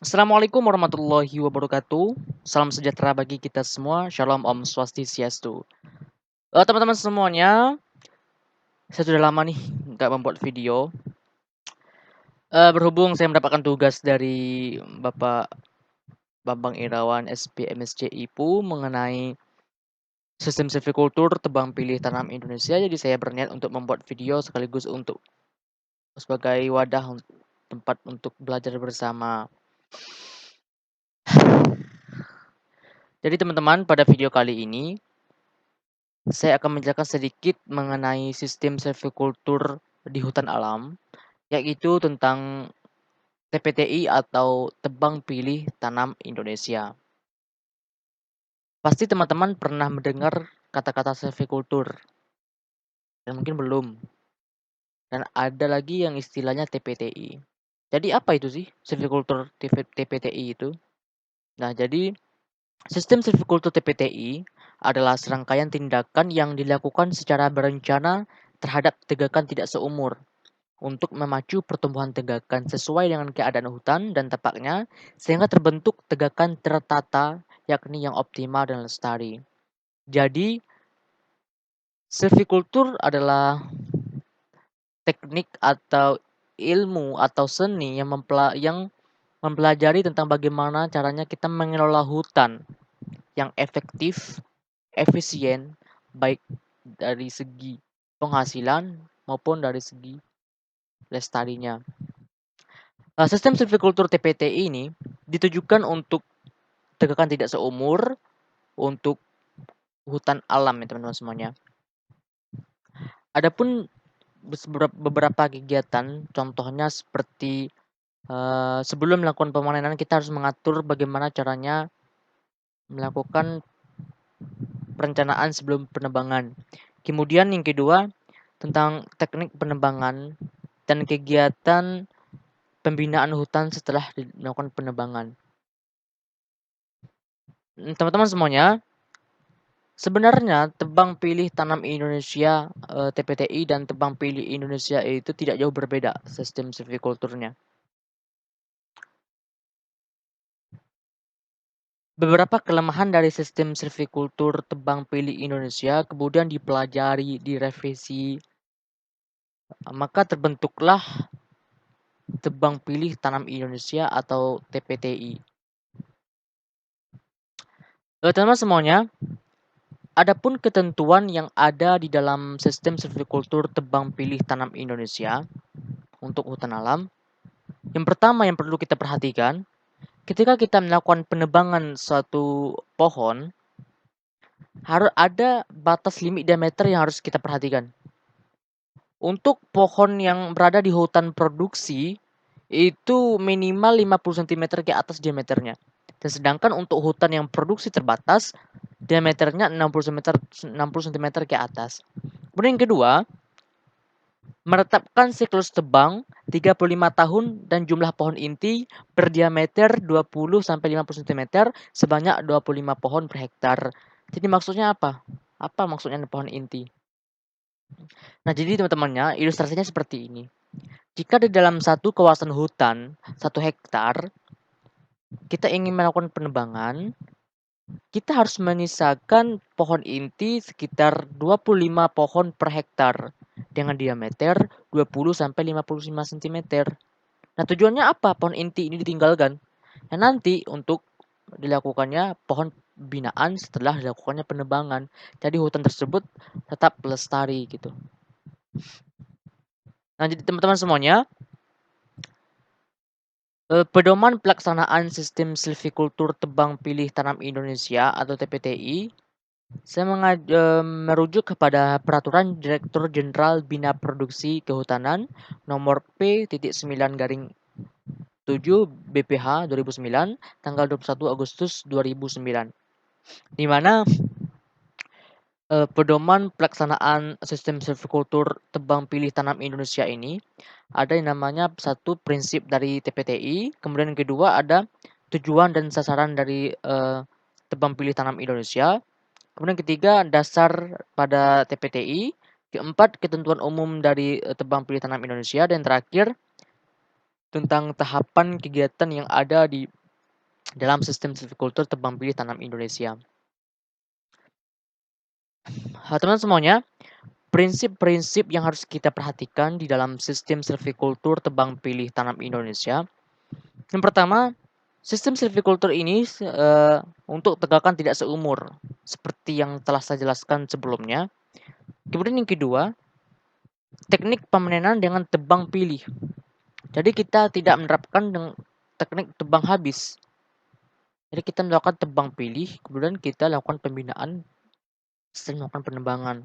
Assalamualaikum warahmatullahi wabarakatuh. Salam sejahtera bagi kita semua. Shalom Om Swastiastu. Teman-teman semuanya, saya sudah lama nih nggak membuat video. Berhubung saya mendapatkan tugas dari Bapak Bambang Irawan SP MSc mengenai sistem silvikultur tebang pilih tanam Indonesia, jadi saya berniat untuk membuat video sekaligus untuk sebagai wadah tempat untuk belajar bersama. Jadi teman-teman, pada video kali ini saya akan menjelaskan sedikit mengenai sistem silvikultur di hutan alam, yaitu tentang TPTI atau Tebang Pilih Tanam Indonesia. Pasti teman-teman pernah mendengar kata-kata silvikultur, dan mungkin belum. Dan ada lagi yang istilahnya TPTI. Jadi apa itu sih silvikultur TPTI itu? Nah, jadi sistem silvikultur TPTI adalah serangkaian tindakan yang dilakukan secara berencana terhadap tegakan tidak seumur untuk memacu pertumbuhan tegakan sesuai dengan keadaan hutan dan tapaknya sehingga terbentuk tegakan tertata yakni yang optimal dan lestari. Jadi, silvikultur adalah teknik atau ilmu atau seni yang mempelajari tentang bagaimana caranya kita mengelola hutan yang efektif, efisien, baik dari segi penghasilan maupun dari segi lestarinya. Sistem silvikultur TPTI ini ditujukan untuk tegakan tidak seumur untuk hutan alam ya teman-teman semuanya. Adapun beberapa kegiatan, contohnya seperti sebelum melakukan pemanenan kita harus mengatur bagaimana caranya melakukan perencanaan sebelum penebangan. Kemudian yang kedua tentang teknik penebangan dan kegiatan pembinaan hutan setelah dilakukan penebangan. Teman-teman semuanya, sebenarnya Tebang Pilih Tanam Indonesia TPTI dan Tebang Pilih Indonesia itu tidak jauh berbeda sistem silvikulturnya. Beberapa kelemahan dari sistem silvikultur Tebang Pilih Indonesia kemudian dipelajari, direvisi, maka terbentuklah Tebang Pilih Tanam Indonesia atau TPTI. Teman-teman semuanya, adapun ketentuan yang ada di dalam sistem silvikultur Tebang Pilih Tanam Indonesia untuk hutan alam, yang pertama yang perlu kita perhatikan, ketika kita melakukan penebangan suatu pohon, harus ada batas limit diameter yang harus kita perhatikan. Untuk pohon yang berada di hutan produksi, itu minimal 50 cm ke atas diameternya. Dan sedangkan untuk hutan yang produksi terbatas, diameternya 60 cm ke atas. Kemudian yang kedua, menetapkan siklus tebang 35 tahun dan jumlah pohon inti berdiameter 20-50 cm sebanyak 25 pohon per hektar. Jadi maksudnya apa? Apa maksudnya pohon inti? Nah, jadi teman-temannya, ilustrasinya seperti ini. Jika di dalam satu kawasan hutan, 1 hektar, kita ingin melakukan penebangan, kita harus menyisakan pohon inti sekitar 25 pohon per hektar dengan diameter 20-55 cm. Nah, tujuannya apa pohon inti ini ditinggalkan? Nah, nanti untuk dilakukannya pohon binaan setelah dilakukannya penebangan. Jadi hutan tersebut tetap lestari gitu. Nah, jadi teman-teman semuanya, pedoman pelaksanaan sistem silvikultur tebang pilih tanam Indonesia atau TPTI, saya merujuk kepada Peraturan Direktur Jenderal Bina Produksi Kehutanan nomor P.9/7 BPH 2009 tanggal 21 Agustus 2009, di mana pedoman pelaksanaan sistem silvikultur tebang pilih tanam Indonesia ini ada yang namanya satu prinsip dari TPTI, kemudian yang kedua ada tujuan dan sasaran dari tebang pilih tanam Indonesia, kemudian ketiga dasar pada TPTI, keempat ketentuan umum dari tebang pilih tanam Indonesia, dan terakhir tentang tahapan kegiatan yang ada di dalam sistem silvikultur tebang pilih tanam Indonesia. Teman-teman semuanya, prinsip-prinsip yang harus kita perhatikan di dalam sistem silvikultur tebang pilih tanam Indonesia. Yang pertama, sistem silvikultur ini untuk tegakkan tidak seumur, seperti yang telah saya jelaskan sebelumnya. Kemudian yang kedua, teknik pemanenan dengan tebang pilih. Jadi kita tidak menerapkan dengan teknik tebang habis. Jadi kita melakukan tebang pilih, kemudian kita lakukan pembinaan, setelah melakukan penebangan.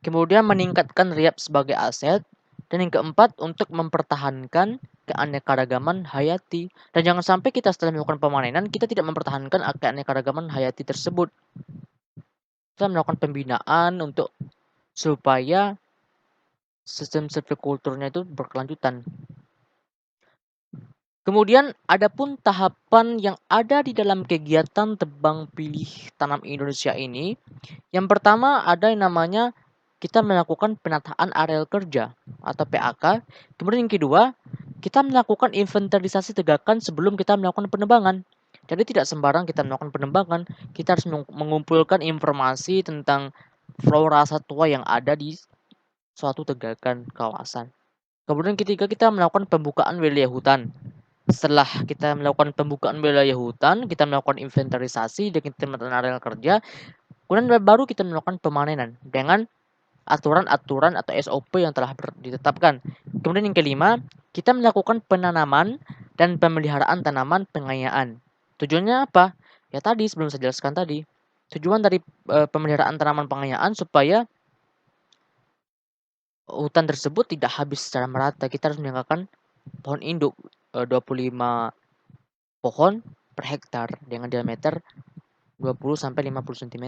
Kemudian meningkatkan riap sebagai aset. Dan yang keempat, untuk mempertahankan keanekaragaman hayati. Dan jangan sampai kita setelah melakukan pemanenan, kita tidak mempertahankan keanekaragaman hayati tersebut. Kita melakukan pembinaan untuk supaya sistem silvikulturnya itu berkelanjutan. Kemudian adapun tahapan yang ada di dalam kegiatan tebang pilih tanam Indonesia ini, yang pertama ada yang namanya kita melakukan penataan areal kerja atau PAK. Kemudian yang kedua, kita melakukan inventarisasi tegakan sebelum kita melakukan penebangan. Jadi tidak sembarang kita melakukan penebangan, kita harus mengumpulkan informasi tentang flora satwa yang ada di suatu tegakan kawasan. Kemudian ketiga, kita melakukan pembukaan wilayah hutan. Setelah kita melakukan pembukaan wilayah hutan, kita melakukan inventarisasi dan kita melakukan areal kerja, kemudian baru kita melakukan pemanenan dengan aturan-aturan atau SOP yang telah ditetapkan. Kemudian yang kelima, kita melakukan penanaman dan pemeliharaan tanaman pengayaan. Tujuannya apa? Ya tadi sebelum saya jelaskan tadi. Tujuan dari pemeliharaan tanaman pengayaan supaya hutan tersebut tidak habis secara merata. Kita harus meninggalkan pohon induk 25 pohon per hektar dengan diameter 20 sampai 50 cm.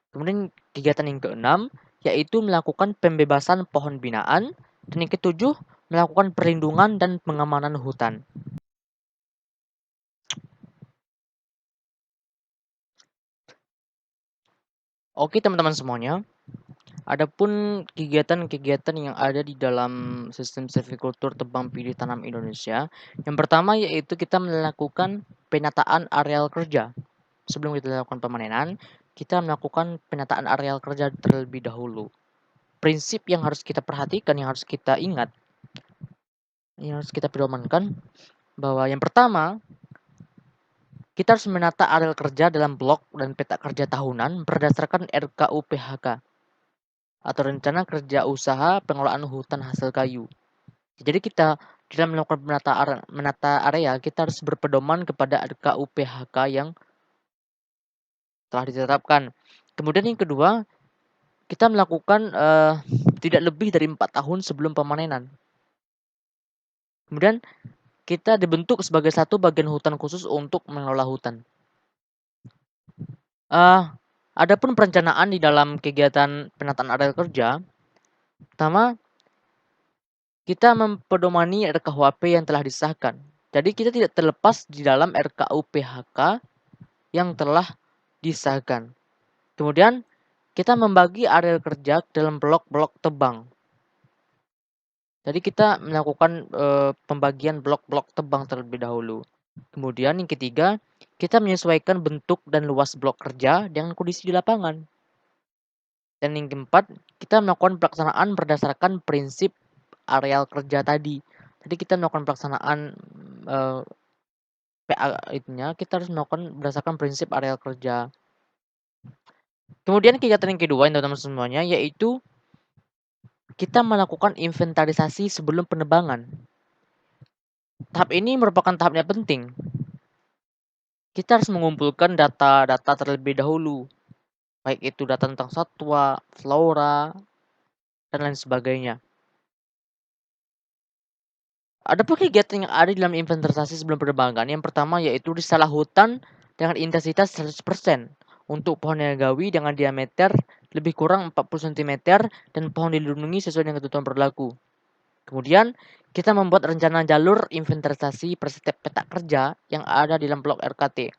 Kemudian kegiatan yang keenam yaitu melakukan pembebasan pohon binaan, dan yang ketujuh melakukan perlindungan dan pengamanan hutan. Oke teman-teman semuanya, adapun kegiatan-kegiatan yang ada di dalam sistem silvikultur tebang pilih tanam Indonesia, yang pertama yaitu kita melakukan penataan areal kerja. Sebelum kita lakukan pemanenan, kita melakukan penataan areal kerja terlebih dahulu. Prinsip yang harus kita perhatikan, yang harus kita ingat, yang harus kita pedomankan, bahwa yang pertama, kita harus menata areal kerja dalam blok dan peta kerja tahunan berdasarkan RKUPHK atau Rencana Kerja Usaha Pengelolaan Hutan Hasil Kayu. Jadi kita dalam melakukan menata area, kita harus berpedoman kepada RKUPHK yang telah ditetapkan. Kemudian yang kedua, kita melakukan tidak lebih dari 4 tahun sebelum pemanenan. Kemudian kita dibentuk sebagai satu bagian hutan khusus untuk mengelola hutan. Adapun perencanaan di dalam kegiatan penataan areal kerja, pertama kita mempedomani RKUHP yang telah disahkan. Jadi kita tidak terlepas di dalam RKUPHK yang telah disahkan. Kemudian kita membagi areal kerja dalam blok-blok tebang. Jadi kita melakukan pembagian blok-blok tebang terlebih dahulu. Kemudian yang ketiga, kita menyesuaikan bentuk dan luas blok kerja dengan kondisi di lapangan. Dan yang keempat, kita melakukan pelaksanaan berdasarkan prinsip areal kerja tadi. Jadi kita melakukan pelaksanaan PA itunya, kita harus melakukan berdasarkan prinsip areal kerja. Kemudian kegiatan yang kedua, teman-teman semuanya, yaitu kita melakukan inventarisasi sebelum penebangan. Tahap ini merupakan tahap yang penting. Kita harus mengumpulkan data-data terlebih dahulu, baik itu data tentang satwa, flora, dan lain sebagainya. Ada pun kegiatan yang ada dalam inventarisasi sebelum penebangan. Yang pertama yaitu risalah hutan dengan intensitas 100% untuk pohon niagawi dengan diameter lebih kurang 40 cm dan pohon dilindungi sesuai dengan ketentuan berlaku. Kemudian kita membuat rencana jalur inventarisasi per setiap peta kerja yang ada di dalam blok RKT.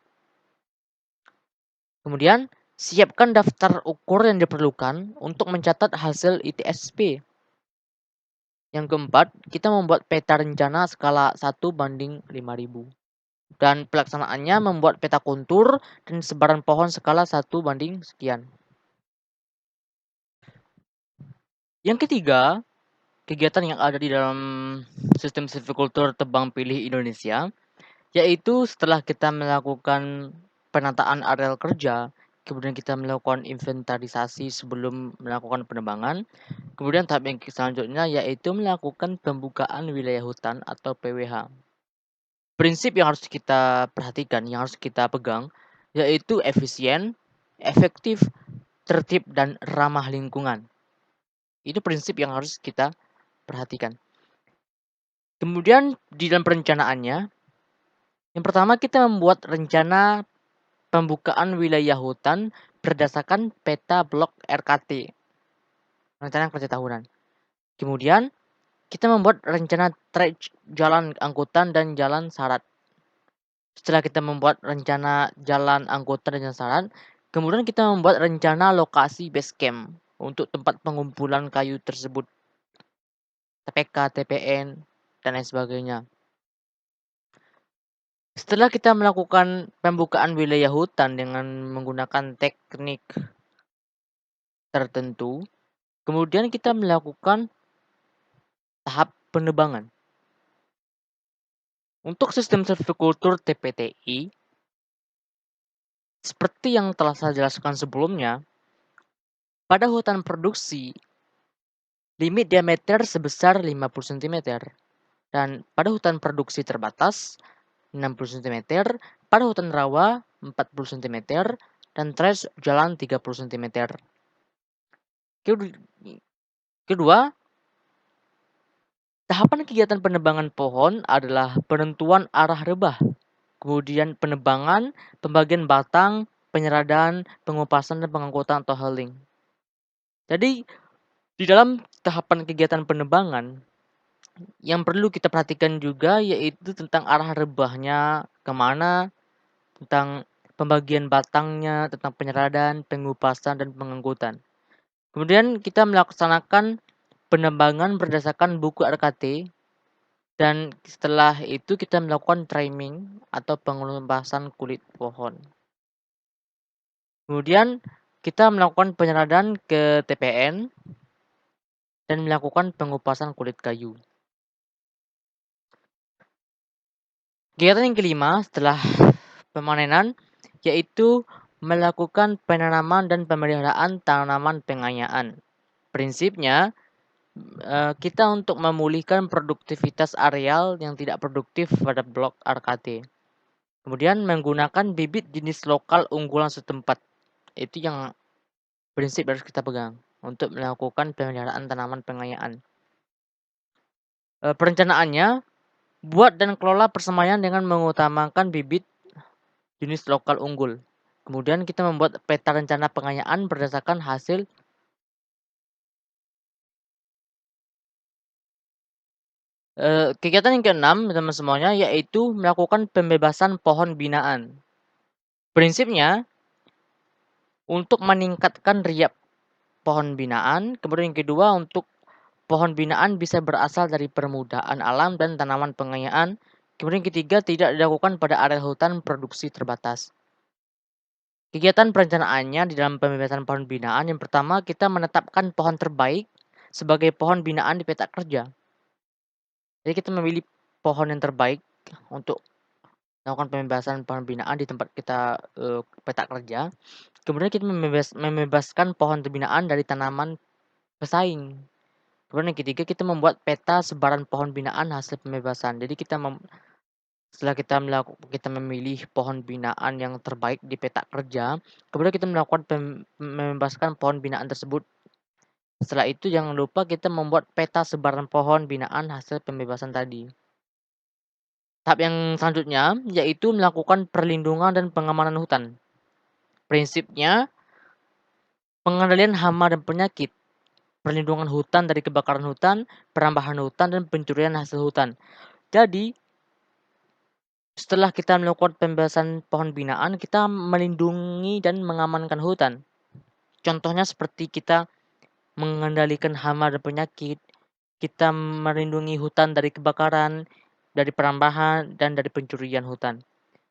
Kemudian siapkan daftar ukur yang diperlukan untuk mencatat hasil ITSP. Yang keempat, kita membuat peta rencana skala 1:5.000. Dan pelaksanaannya membuat peta kontur dan sebaran pohon skala 1:sekian. Yang ketiga, kegiatan yang ada di dalam sistem silvicultur tebang pilih Indonesia, yaitu setelah kita melakukan penataan areal kerja, kemudian kita melakukan inventarisasi sebelum melakukan penebangan, kemudian tahap yang selanjutnya yaitu melakukan pembukaan wilayah hutan atau PWH. Prinsip yang harus kita perhatikan, yang harus kita pegang, yaitu efisien, efektif, tertib, dan ramah lingkungan. Itu prinsip yang harus kita perhatikan. Kemudian di dalam perencanaannya, yang pertama kita membuat rencana pembukaan wilayah hutan berdasarkan peta blok RKT, rencana kerja tahunan. Kemudian kita membuat rencana trek jalan angkutan dan jalan syarat. Setelah kita membuat rencana jalan angkutan dan jalan syarat, kemudian kita membuat rencana lokasi base camp untuk tempat pengumpulan kayu tersebut, TPK, TPN, dan lain sebagainya. Setelah kita melakukan pembukaan wilayah hutan dengan menggunakan teknik tertentu, kemudian kita melakukan tahap penebangan. Untuk sistem silvicultur TPTI, seperti yang telah saya jelaskan sebelumnya, pada hutan produksi, limit diameter sebesar 50 cm, dan pada hutan produksi terbatas, 60 cm, pada hutan rawa, 40 cm, dan trace jalan 30 cm. Kedua, tahapan kegiatan penebangan pohon adalah penentuan arah rebah, kemudian penebangan, pembagian batang, penyeradan, pengupasan, dan pengangkutan atau hulling. Jadi, di dalam tahapan kegiatan penebangan, yang perlu kita perhatikan juga yaitu tentang arah rebahnya kemana, tentang pembagian batangnya, tentang penyeradan, pengupasan, dan pengangkutan. Kemudian kita melaksanakan penebangan berdasarkan buku RKT, dan setelah itu kita melakukan trimming atau pengelupasan kulit pohon. Kemudian kita melakukan penyeradan ke TPN dan melakukan pengupasan kulit kayu. Kegiatan yang kelima setelah pemanenan yaitu melakukan penanaman dan pemeliharaan tanaman penganyaan. Prinsipnya, kita untuk memulihkan produktivitas areal yang tidak produktif pada blok RKT. Kemudian menggunakan bibit jenis lokal unggulan setempat. Itu yang prinsip harus kita pegang untuk melakukan pemeliharaan tanaman penganyaan. Perencanaannya, buat dan kelola persemaian dengan mengutamakan bibit jenis lokal unggul. Kemudian kita membuat peta rencana penganyaan berdasarkan hasil kegiatan yang keenam teman semuanya yaitu melakukan pembebasan pohon binaan. Prinsipnya untuk meningkatkan riap pohon binaan, kemudian yang kedua untuk pohon binaan bisa berasal dari permukaan alam dan tanaman penganyaan. Kemudian yang ketiga tidak dilakukan pada area hutan produksi terbatas. Kegiatan perencanaannya di dalam pembebasan pohon binaan, yang pertama kita menetapkan pohon terbaik sebagai pohon binaan di peta kerja. Jadi kita memilih pohon yang terbaik untuk melakukan pembebasan pohon binaan di tempat kita peta kerja. Kemudian kita membebaskan pohon binaan dari tanaman pesaing. Kemudian yang ketiga kita membuat peta sebaran pohon binaan hasil pembebasan. Jadi setelah kita memilih pohon binaan yang terbaik di peta kerja, kemudian kita melakukan membebaskan pohon binaan tersebut. Setelah itu jangan lupa kita membuat peta sebaran pohon binaan hasil pembebasan tadi. Tahap yang selanjutnya yaitu melakukan perlindungan dan pengamanan hutan. Prinsipnya pengendalian hama dan penyakit, perlindungan hutan dari kebakaran hutan, perambahan hutan, dan pencurian hasil hutan. Jadi, setelah kita melakukan pembebasan pohon binaan, kita melindungi dan mengamankan hutan. Contohnya seperti kita mengendalikan hama dan penyakit, kita melindungi hutan dari kebakaran, dari perambahan, dan dari pencurian hutan.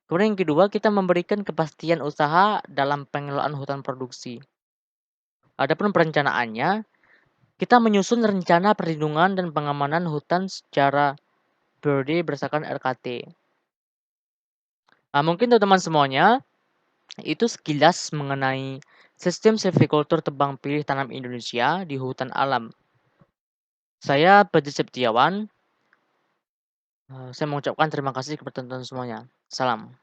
Kemudian yang kedua, kita memberikan kepastian usaha dalam pengelolaan hutan produksi. Adapun perencanaannya, kita menyusun rencana perlindungan dan pengamanan hutan secara periode berdasarkan RKT. Nah, mungkin teman-teman semuanya, itu sekilas mengenai sistem silviculture tebang pilih tanam Indonesia di hutan alam. Saya Budi Septiawan, saya mengucapkan terima kasih kepada teman-teman semuanya. Salam.